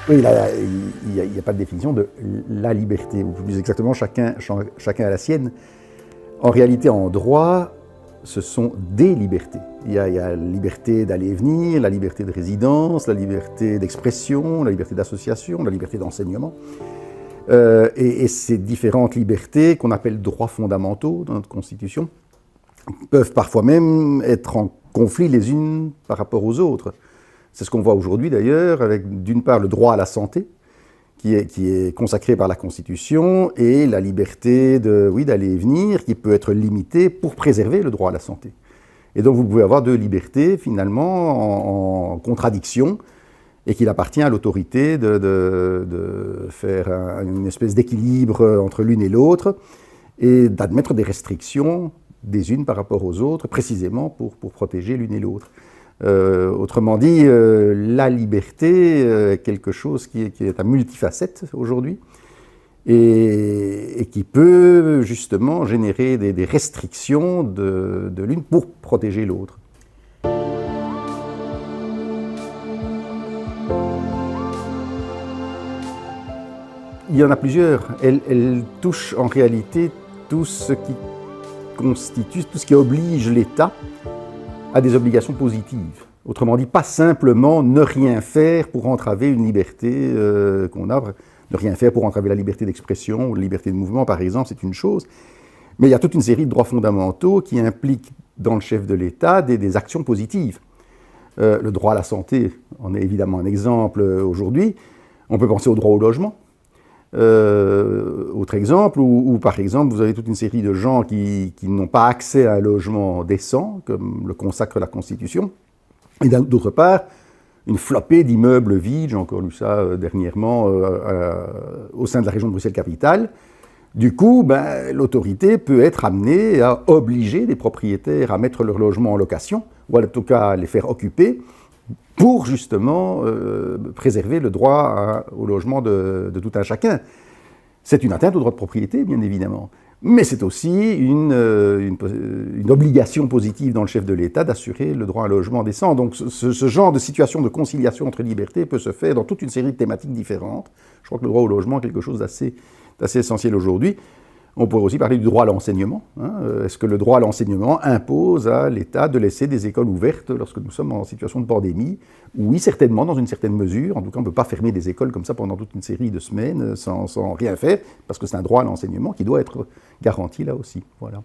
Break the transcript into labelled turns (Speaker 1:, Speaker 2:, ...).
Speaker 1: Oui, là, il n'y a pas de définition de la liberté, ou plus exactement, chacun a la sienne. En réalité, en droit, ce sont des libertés. Il y a la liberté d'aller et venir, la liberté de résidence, la liberté d'expression, la liberté d'association, la liberté d'enseignement. Et ces différentes libertés, qu'on appelle droits fondamentaux dans notre Constitution, peuvent parfois même être en conflit les unes par rapport aux autres. C'est ce qu'on voit aujourd'hui d'ailleurs, avec d'une part le droit à la santé, qui est consacré par la Constitution, et la liberté d'aller et venir, qui peut être limitée pour préserver le droit à la santé. Et donc vous pouvez avoir deux libertés finalement en contradiction, et qu'il appartient à l'autorité de faire une espèce d'équilibre entre l'une et l'autre, et d'admettre des restrictions des unes par rapport aux autres, précisément pour protéger l'une et l'autre. Autrement dit, la liberté est quelque chose qui est à multifacettes aujourd'hui et qui peut justement générer des restrictions de l'une pour protéger l'autre. Il y en a plusieurs. Elle touche en réalité tout ce qui constitue, tout ce qui oblige l'État à des obligations positives. Autrement dit, pas simplement ne rien faire pour entraver une liberté qu'on a, ne rien faire pour entraver la liberté d'expression ou la liberté de mouvement, par exemple, c'est une chose. Mais il y a toute une série de droits fondamentaux qui impliquent dans le chef de l'État des actions positives. Le droit à la santé en est évidemment un exemple aujourd'hui. On peut penser au droit au logement. Autre exemple, où par exemple vous avez toute une série de gens qui n'ont pas accès à un logement décent, comme le consacre la Constitution, et d'autre part, une flopée d'immeubles vides, j'ai encore lu ça dernièrement, au sein de la région de Bruxelles-Capitale. Du coup, l'autorité peut être amenée à obliger les propriétaires à mettre leur logement en location, ou en tout cas à les faire occuper, pour justement préserver le droit au logement de tout un chacun. C'est une atteinte au droit de propriété, bien évidemment, mais c'est aussi une obligation positive dans le chef de l'État d'assurer le droit à un logement décent. Donc ce genre de situation de conciliation entre libertés peut se faire dans toute une série de thématiques différentes. Je crois que le droit au logement est quelque chose d'assez essentiel aujourd'hui. On pourrait aussi parler du droit à l'enseignement. Est-ce que le droit à l'enseignement impose à l'État de laisser des écoles ouvertes lorsque nous sommes en situation de pandémie? Oui, certainement, dans une certaine mesure. En tout cas, on ne peut pas fermer des écoles comme ça pendant toute une série de semaines sans rien faire, parce que c'est un droit à l'enseignement qui doit être garanti là aussi. Voilà.